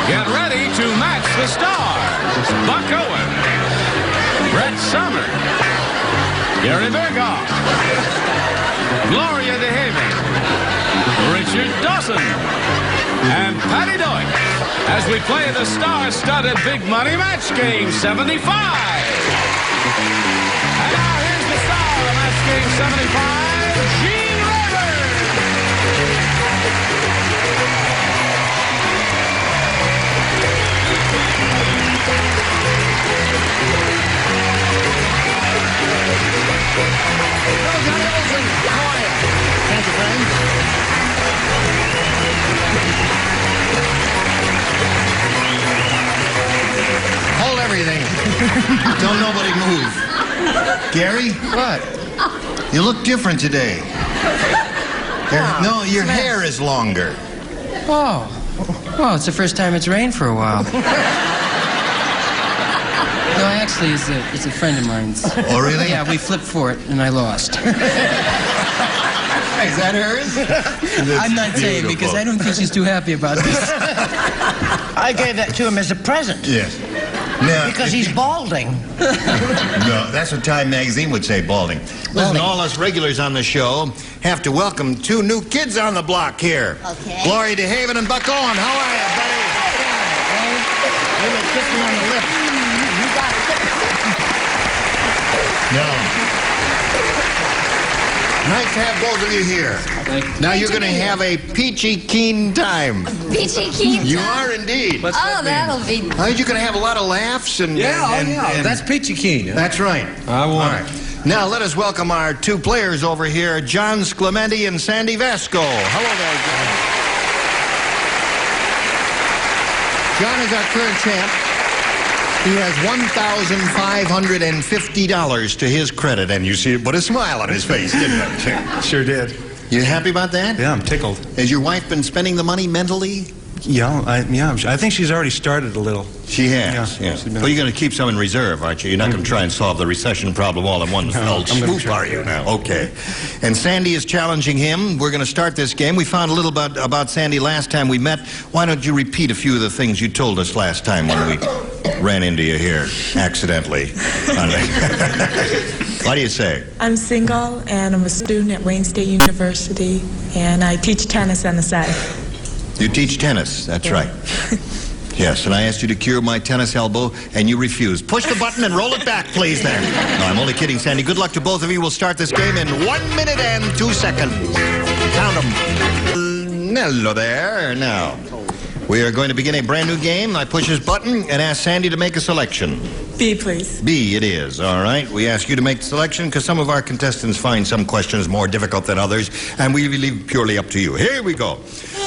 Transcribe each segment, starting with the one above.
Get ready to match the stars. Buck Owens, Brett Somers, Gary Burghoff, Gloria DeHaven, Richard Dawson, and Patti Deutsch as we play the star-studded big money match game 75. And now here's the star of match game 75, Gene Rivers. Thank you, friend. Hold everything. Don't nobody move. Gary? What? You look different today. No, your hair is longer. Oh. Well, it's the first time it's rained for a while. No, actually, it's a friend of mine's. Oh, really? Yeah, we flipped for it, and I lost. Is that hers? I'm not saying because I don't think she's too happy about this. I gave that to him as a present. Yes. Now, Because he's balding. No, that's what Time Magazine would say, balding. Listen, all us regulars on the show have to welcome two new kids on the block here. Okay. Gloria DeHaven and Buck Owens. How are you, buddy? They were kissing on the lips. You got it. No. Nice to have both of you here. Now you're going to have a peachy keen time. Peachy keen. You are indeed. Oh, that'll be. You're going to have a lot of laughs and... and That's peachy keen. That's right. I want All right. Now let us welcome our two players over here, John Sclementi and Sandy Vasco. Hello there, John. John is our current champ. He has $1,550 to his credit, and you see, put a smile on his face, didn't it? Sure did. You happy about that? Yeah, I'm tickled. Has your wife been spending the money mentally? Yeah, I think she's already started a little. She has, Yeah, yeah. she's been- Well, you're going to keep some in reserve, aren't you? You're not going to try and solve the recession problem all in one fell I'm gonna swoop, try. are you now? Okay. And Sandy is challenging him. We're going to start this game. We found a little about Sandy last time we met. Why don't you repeat a few of the things you told us last time when we ran into you here accidentally? What do you say? I'm single, and I'm a student at Wayne State University, and I teach tennis on the side. You teach tennis, that's right. Yes, and I asked you to cure my tennis elbow, and you refused. Push the button and roll it back, please, there. No, I'm only kidding, Sandy. Good luck to both of you. We'll start this game in 1 minute and 2 seconds. Count them. Hello there. Now, we are going to begin a brand new game. I push this button and ask Sandy to make a selection. B, please. B it is, all right. We ask you to make the selection because some of our contestants find some questions more difficult than others, and we leave purely up to you. Here we go.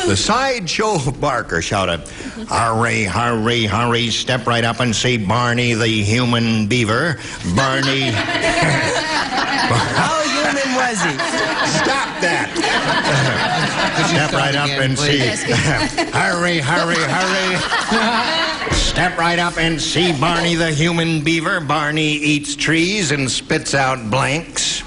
The sideshow barker shouted, "Hurry, hurry, hurry, step right up and see Barney the human beaver. Barney..." How human was he? Stop that. Step right up and see. Hurry, hurry, hurry. Step right up and see Barney the human beaver. Barney eats trees and spits out blanks.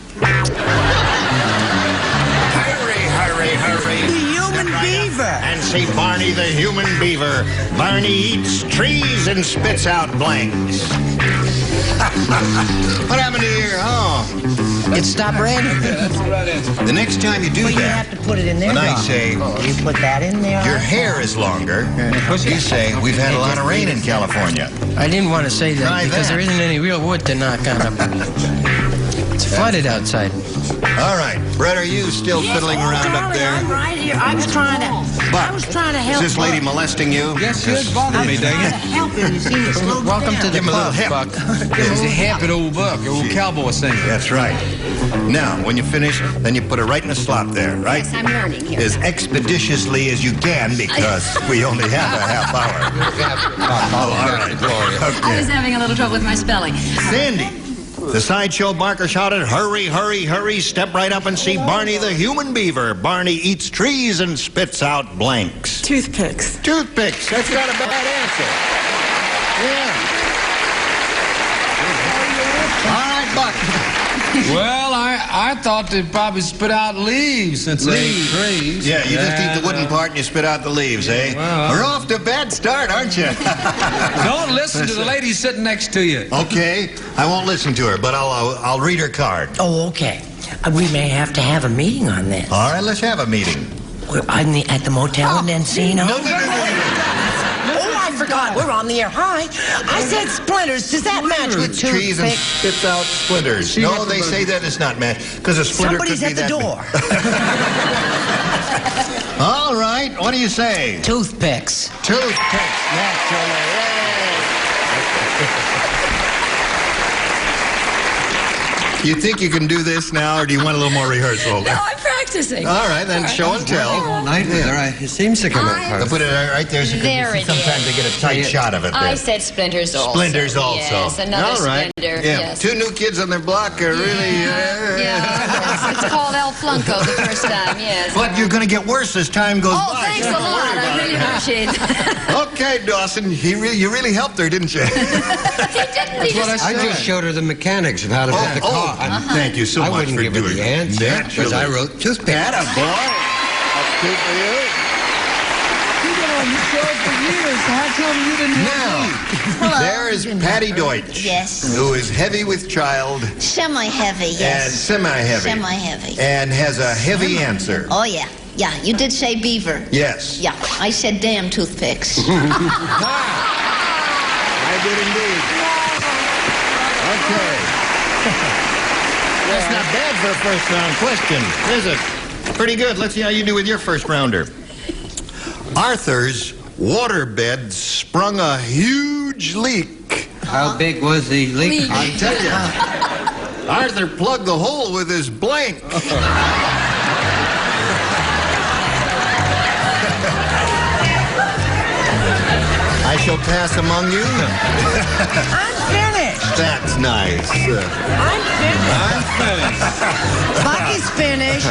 Hurry, hurry, hurry. The human beaver. And see Barney the human beaver. Barney eats trees and spits out blanks. What happened to your... Oh. It stopped raining. That's the right answer. The next time you do Well, you that, have to put it in there. when I Doc. say You put that in there. your hair is longer, you say we've had a lot of rain in California. I didn't want to say that Try because that. there isn't any real wood to knock on. It's flooded outside. All right, Brett, are you still fiddling around up there? I'm right here. I was trying to Is help. this lady molesting you? Yes, she is bothering me, dang it. Help him. You see, it's slow Welcome to the Give him a little club, hip. Buck. He's a happy old buck, old cowboy singer. That's right. Now, when you finish, then you put it right in a slot there, right? Yes, I'm learning here. As expeditiously as you can because we only have a half hour. Oh, all right, Gloria. I was Okay. having a little trouble with my spelling. Sandy. The sideshow barker shouted, "Hurry, hurry, hurry, step right up and see Barney the human beaver. Barney eats trees and spits out blanks." Toothpicks. Toothpicks. That's not a bad answer. Yeah. All right, Buck. Well, I thought they'd probably spit out leaves since they ain't trees. Yeah, you just eat the wooden part and you spit out the leaves, eh? well. We're off to a bad start, aren't you? Don't listen to the lady sitting next to you. Okay, I won't listen to her, but I'll read her card. Oh, okay. We may have to have a meeting on this. All right, let's have a meeting. At the motel in Encino. No. Oh, I forgot. We're on the air. Hi. I said splinters. Does that match with Trees and toothpicks? spits out splinters. No, they say that it's not match because a splinter Somebody's could be at the that door. All right, what do you say? Toothpicks. Toothpicks, naturally. You think you can do this now, or do you want a little more rehearsal? No, I'm practicing. All right, then show and tell. All night with her. It seems to come out I'll hard. put it right there so There it sometimes is. they get a tight shot of it there. I said splinters also. Splinters also. Yes, another All right. splinter. Yeah. Yes. Two new kids on their block are really... Yeah, it's called El Flunco the first time, yes. But you're going to get worse as time goes Oh, by. thanks a lot. I really appreciate it. Okay, Dawson, you really helped her, didn't you? He didn't. He just... I just showed her the mechanics of how to put the car. Thank you so I much wouldn't for give her doing the that. answer because I wrote toothpick. Atta boy. That's good for you. You've been on the show for years, so how come you didn't Now, there is Patti Deutsch. Yes. Who is heavy with child Semi-heavy, yes. and semi-heavy. Semi-heavy. And has a heavy answer. Oh, yeah. Yeah, you did say beaver. Yes. Yeah, I said damn toothpicks. I did indeed. Okay. That's not bad for a first round question, is it? Pretty good. Let's see how you do with your first rounder. Arthur's waterbed sprung a huge leak. How big was the leak? I tell you. Arthur plugged the hole with his blank. I shall pass among you. I'm finished. That's nice. I'm finished. Bucky's finished.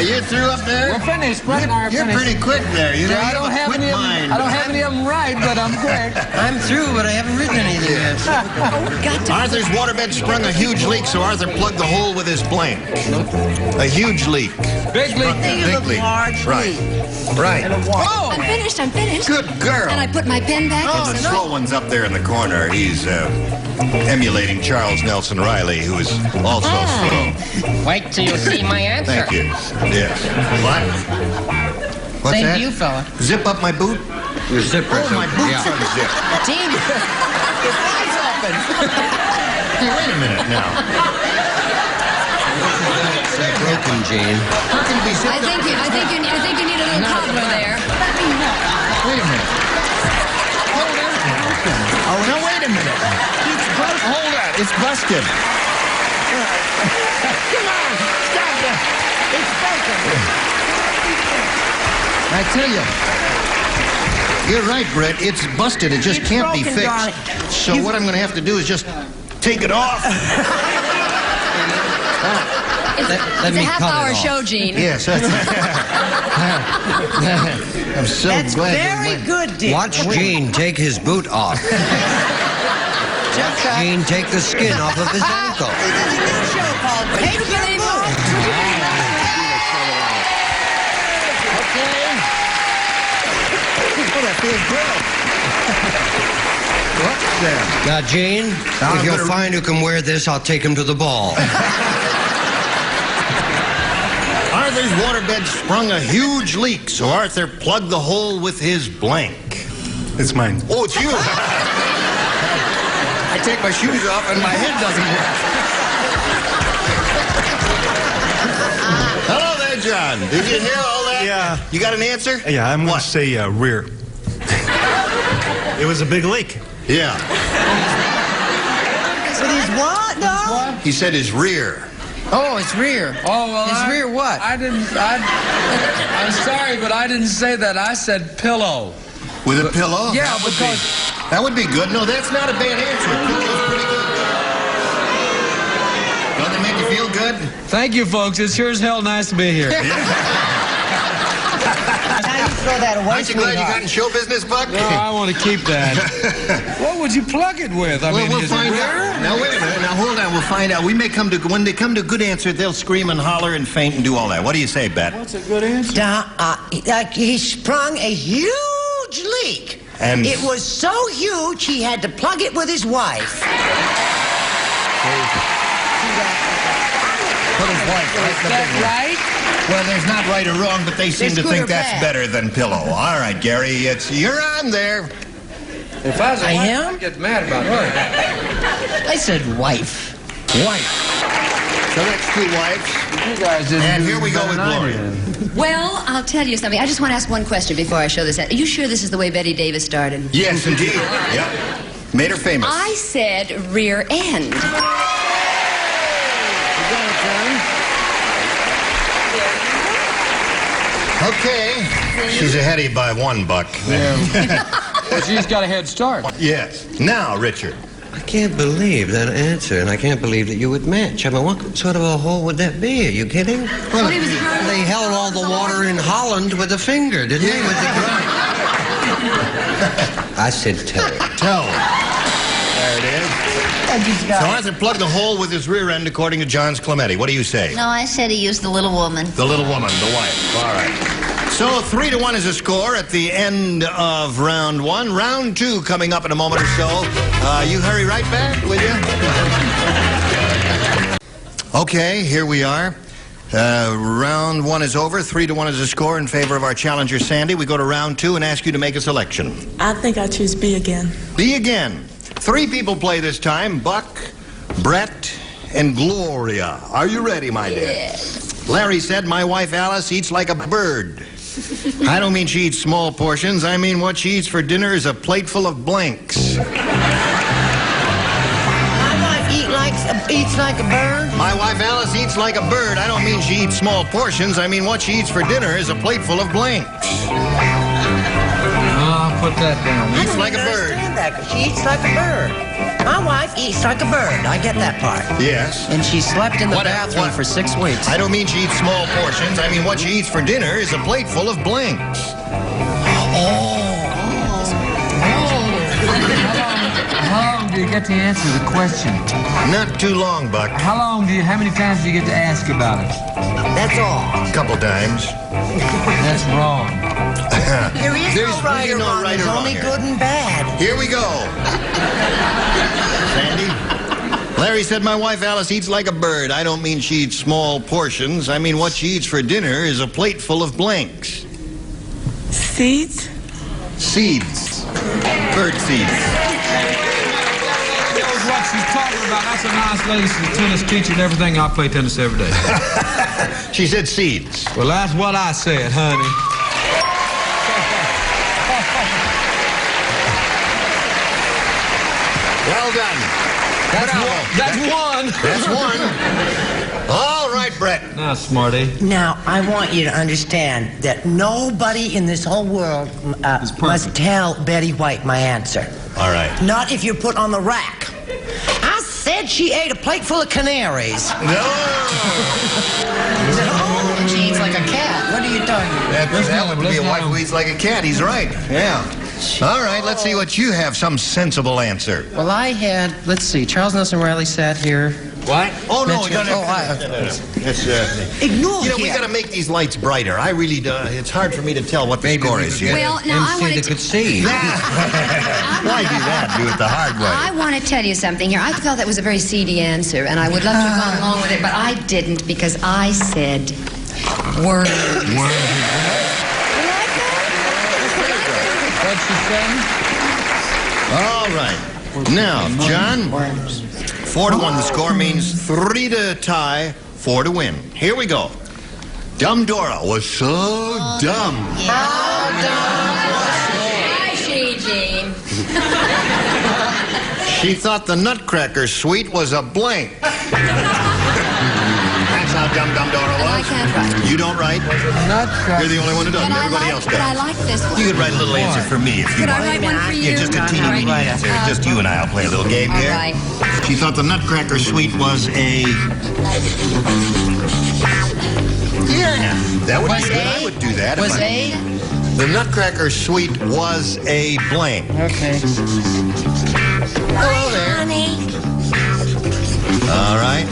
You through up there? We're finished. Brett and I are You're finished. pretty quick there. You know, I you don't have quick any. mind. I don't have any of them right, but I'm quick. I'm through, but I haven't written anything yet. Arthur's waterbed sprung a huge leak, so Arthur plugged the hole with his blank. A huge leak. Big leak. Big leak. Right. Right. Oh! I'm finished. I'm finished. Good girl. And I put my pen back. And the slow one's up there in the corner. He's emulating Charles Nelson Riley, who is also slow. Wait till you see my answer. Thank you. Yes. What? What's Same that? to you, fella. Zip up my boot? Your zipper's Oh, my open. boot's unzipped. Team. Your eyes open. Hey, wait a minute now. It's broken, Gene. How can it be zipped I think you need a little cobbler there. Wait a minute. Hold it. Oh, no, wait a minute. It's busted. Hold on. It's busted. Come on. Stop that. It's busted. I tell you. You're right, Brett. It's busted. It just It's can't be broken, darling. fixed. So what I'm going to have to do is just take it off. It's a me cut it half-hour off. show, Gene. Yes. I'm so That's glad you very went. good, Dick. Watch Gene take his boot off. Watch Gene take the skin off of his ankle. There's a new show called Take Your Boot. Oh, that feels good. What's that? Now, Gene, I'm if you'll gonna- find who can wear this, I'll take him to the ball. Arthur's waterbed sprung a huge leak, so Arthur plugged the hole with his blank. It's mine. Oh, it's you. I take my shoes off and my head doesn't work. Hello there, John. Did you hear all that? Yeah. You got an answer? Yeah, I'm going What? to say rear. It was a big leak. Yeah. But he's what, no? He said his rear. Oh, it's rear. Oh, well, His rear what? I'm sorry, but I didn't say that. I said pillow. With a pillow? Yeah, That would because... be- that would be good. No, that's not a bad answer. Pillow's pretty good. Don't they make you feel good? Thank you, folks. It's sure as hell nice to be here. Now, Throw that away, Aren't you glad you got in show business, Buck? No, I want to keep that. What would you plug it with? I mean, we'll is find it out. Now, wait a minute. Now, hold on. We'll find out. When they come to a good answer, they'll scream and holler and faint and do all that. What do you say, Bet? What's a good answer? He sprung a huge leak. And it was so huge, he had to plug it with his wife. Put his wife right in the big one. Right? Well, there's not right or wrong, but they seem It's to good think or that's bad. better than pillow. All right, Gary, you're on there. If I was a I wife, am? I'd get mad about that. I said wife. Wife. So that's two wives. You guys didn't And do here we go better with than I Gloria. did. Well, I'll tell you something. I just want to ask one question before I show this. Are you sure this is the way Betty Davis started? Yes, indeed. Yep. Made her famous. I said rear end. Okay. She's ahead of you by $1. Well, she's got a head start. Yes. Now, Richard. I can't believe that answer, and I can't believe that you would match. I mean, what sort of a hole would that be? Are you kidding? Well, they held all the water in Holland with a finger, didn't they? With the I said tell. Tell. There it is. So Arthur plugged the hole with his rear end, according to John's Clemente. What do you say? No, I said he used the little woman. The little woman, the wife. All right. So 3-1 is a score at the end of round 1. Round 2 coming up in a moment or so. You hurry right back, will you? Okay, here we are. Round 1 is over. 3-1 is a score in favor of our challenger, Sandy. We go to round 2 and ask you to make a selection. I think I choose B again. B again. 3 people play this time. Buck, Brett, and Gloria. Are you ready, my dear? Yes. Larry said, my wife Alice eats like a bird. I don't mean she eats small portions. I mean what she eats for dinner is a plate full of blanks. My wife eats like a bird. My wife Alice eats like a bird. I don't mean she eats small portions. I mean what she eats for dinner is a plate full of blanks. I'll put that down. I Eats don't like a even bird. understand that, 'cause she eats like a bird. My wife eats like a bird. I get that part. Yes. And she slept in the What- bathroom what- for 6 weeks. I don't mean she eats small portions. I mean what she eats for dinner is a plate full of blanks. How long do you get to answer the question? Not too long, Buck. How many times do you get to ask about it? That's all. A couple times. That's wrong. There's There's no right really or no wrong. right or There's wrong only here. good and bad. Here we go. Sandy? Larry said, my wife Alice eats like a bird. I don't mean she eats small portions. I mean what she eats for dinner is a plate full of blanks. Seeds? Seeds. Bird seeds. Knows what she's talking about. That's a nice lady. She's a tennis teacher and everything. I play tennis every day. She said seeds. Well, that's what I said, honey. Well done. That's one. That's one. All right, Brett. Now, smarty. Now, I want you to understand that nobody in this whole world must tell Betty White my answer. All right. Not if you're put on the rack. I said she ate a plate full of canaries. No. No, she eats like a cat. What are you talking about? That would be a wife who eats like a cat. He's right. Yeah. All right, let's see what you have. Some sensible answer. Well, I had, let's see, Charles Nelson Riley sat here. What? Oh, no, we Mention- got Ignore You know, we him. got to make these lights brighter. I really do. It's hard for me to tell what the score is here. Well, now I want to. could see. Why do that? Do it the hard way. I want to tell you something here. I thought that was a very seedy answer, and I would love to have gone along with it, but I didn't because I said words. What'd she say? All right. Now, John, 4-1 the score means 3 to tie, 4 to win. Here we go. Dumb Dora was so dumb. Hi, Jean. She thought the Nutcracker suite was a blank. That's how dumb Dora And I was. can't write. You don't write? You're the only one who doesn't. Everybody else But I does. like this one. You could write a little answer for me if you Could I want. write one for you? Yeah, just a teeny weeny answer. Just you and I'll play a little game here. All right. She thought the Nutcracker suite was a... Yeah, that would be good. I would do that. Was if I- A? The Nutcracker Suite was a blank. Okay. Hello there. Honey. All right.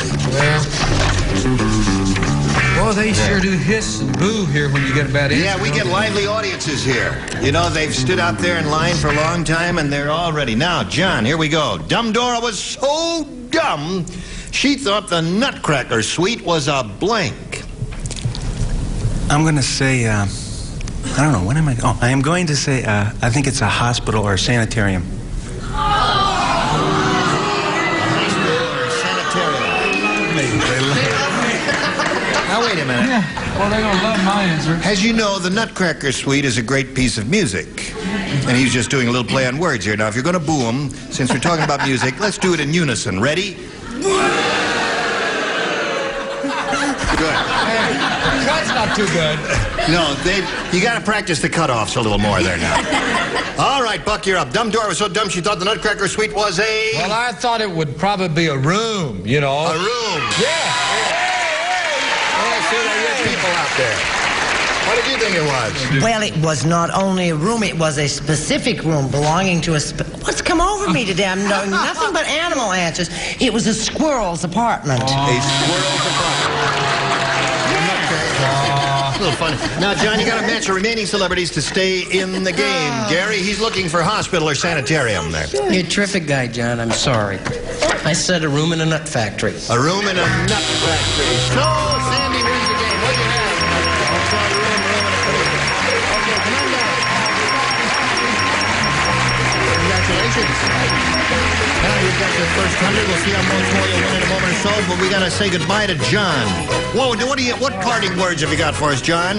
Well, they sure do hiss and boo here when you get a bad answer. Yeah, we get lively audiences here. You know, they've stood out there in line for a long time, and they're all ready. Now, John, here we go. Dumb Dora was so dumb, she thought the Nutcracker Suite was a blank. I'm going to say, I don't know, what am I? Oh, I am going to say, I think it's a hospital or a sanitarium. Now, wait a minute. Yeah, well, they're going to love my answer. As you know, the Nutcracker Suite is a great piece of music. And he's just doing a little play on words here. Now, if you're going to boo him, since we're talking about music, let's do it in unison. Ready? Good. That's not too good. No, you got to practice the cutoffs a little more there now. All right, Buck, you're up. Dumb Dora was so dumb she thought the Nutcracker Suite was a... Well, I thought it would probably be a room, you know. A room. Yeah. See, there are people out there. What did you think it was? Well, it was not only a room, it was a specific room belonging to a... What's come over me today? I'm knowing nothing but animal answers. It was a squirrel's apartment. A squirrel's apartment. A little funny. Now, John, you got to match the remaining celebrities to stay in the game. Gary, he's looking for hospital or sanitarium there. You're a terrific guy, John. I'm sorry. I said a room in a nut factory. A room in a nut factory. So, Sandy wins the game. What do you have? Room in a factory. Okay, come on down. Congratulations. Now you've got your first 100. We'll see how much more you'll win in a moment or so, but we got to say goodbye to John. Whoa, what parting words have you got for us, John?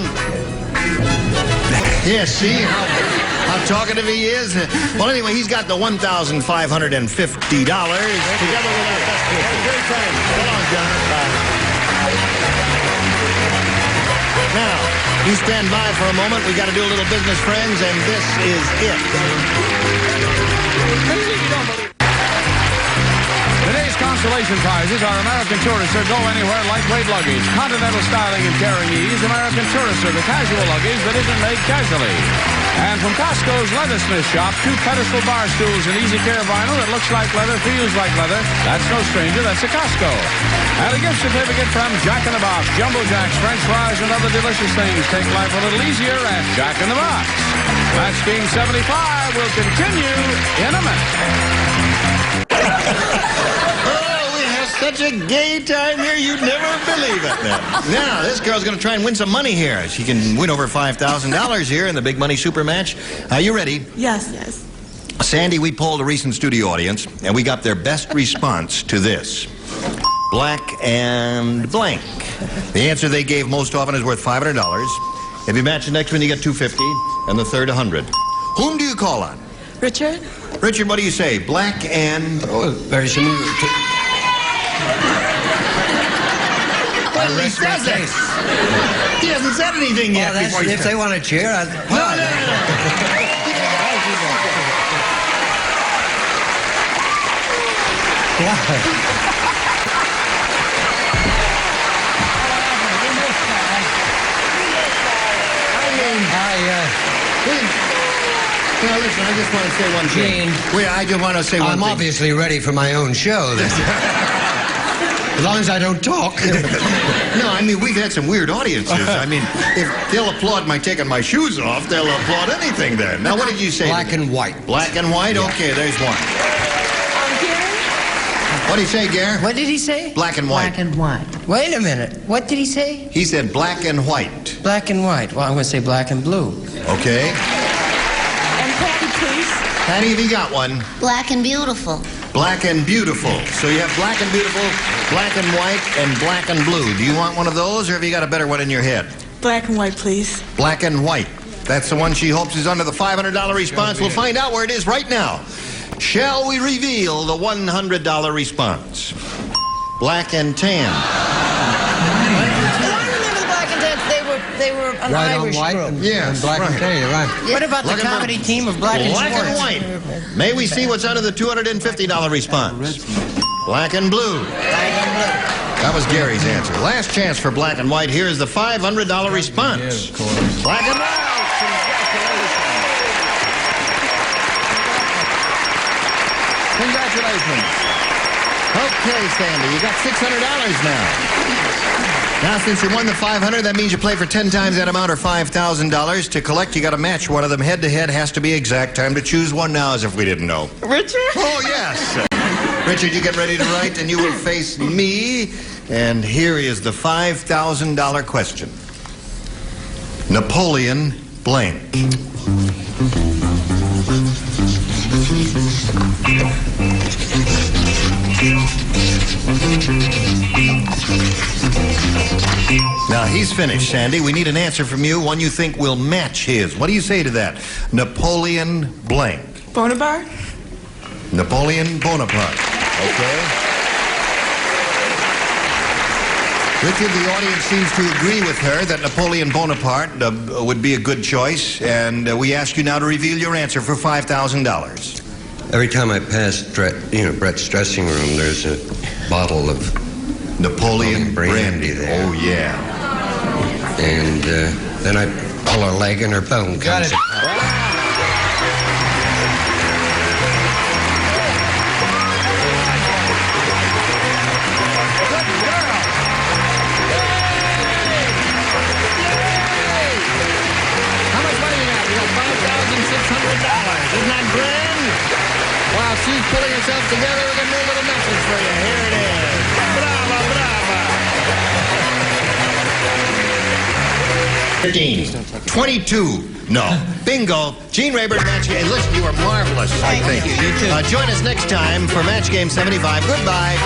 Yeah, see how talkative he is? Well, anyway, he's got the $1,550 together with our best people. Great time. So long, John. Bye. Now, you stand by for a moment. We got to do a little business, friends, and this is it. Today's consolation prizes are American Tourister, Go Anywhere Lightweight Luggage, Continental Styling and Carrying Ease, American Tourister, the casual luggage that isn't made casually. And from Costco's Leathersmith Shop, 2 pedestal bar stools and easy care vinyl that looks like leather, feels like leather. That's no stranger, that's a Costco. And a gift certificate from Jack in the Box, Jumbo Jacks, French fries, and other delicious things. Take life a little easier at Jack in the Box. Match Game 75 will continue in a minute. Such a gay time here, you'd never believe it. Now, this girl's going to try and win some money here. She can win over $5,000 here in the Big Money Super Match. Are you ready? Yes, yes. Sandy, we polled a recent studio audience, and we got their best response to this. Black and blank. The answer they gave most often is worth $500. If you match the next one, you get $250, and the third, $100. Whom do you call on? Richard? Richard, what do you say? Black and... Oh, very similar to... Well, he says it. He hasn't said anything yet. Well, if they want to cheer, I'd... No. Now, listen, I just want to say one thing. Wait, I just want to say one thing. I'm obviously ready for my own show. As long as I don't talk. No, I mean, we've had some weird audiences. I mean, if they'll applaud my taking my shoes off, they'll applaud anything then. Now, what did you say? Black and white. Black and white? Yeah. Okay, there's one. What did he say, Gare? What did he say? Black and white. Black and white. Wait a minute. What did he say? He said black and white. Black and white. Well, I'm going to say black and blue. Okay. And Patti, please. Patti, have you got one? Black and beautiful. Black and beautiful. So you have black and beautiful, black and white, and black and blue. Do you want one of those, or have you got a better one in your head? Black and white, please. Black and white. That's the one she hopes is under the $500 response. We'll find out where it is right now. Shall we reveal the $100 response? Black and tan. They were an Irish group. Yes, black and tan, right. What about the comedy team of Black and Black Schwartz? and white. May we see what's under the $250 response? Black and blue. That was Gary's answer. Last chance for black and white. Here is the $500 response. Black and white. Congratulations. Okay, Sandy, you got $600 now. Now, since you won the $500, that means you play for 10 times that amount or $5,000. To collect, you got to match one of them. Head-to-head has to be exact. Time to choose one now, as if we didn't know. Richard? Oh, yes. Richard, you get ready to write, and you will face me. And here is the $5,000 question. Napoleon blank. Now, he's finished, Sandy. We need an answer from you, one you think will match his. What do you say to that? Napoleon blank. Bonaparte? Napoleon Bonaparte. Okay. Richard, the audience seems to agree with her that Napoleon Bonaparte would be a good choice, and we ask you now to reveal your answer for $5,000. Every time I pass Brett's dressing room, there's a bottle of Napoleon brandy there. Oh, yeah. And then I pull her leg and her bone comes out. How much money you got? You got $5,600. Isn't that grand? While she's pulling herself together, we got a new little message for you. Here it is. Brava, brava. 15. 22. No. Bingo. Gene Rayburn, Match Game. Listen, you were marvelous, I think. You too. Join us next time for Match Game 75. Goodbye.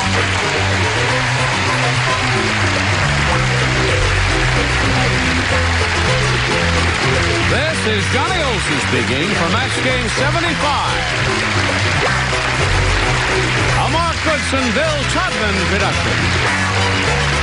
This is Johnny Olson speaking for Match Game 75. A Mark Goodson, Bill Todman production.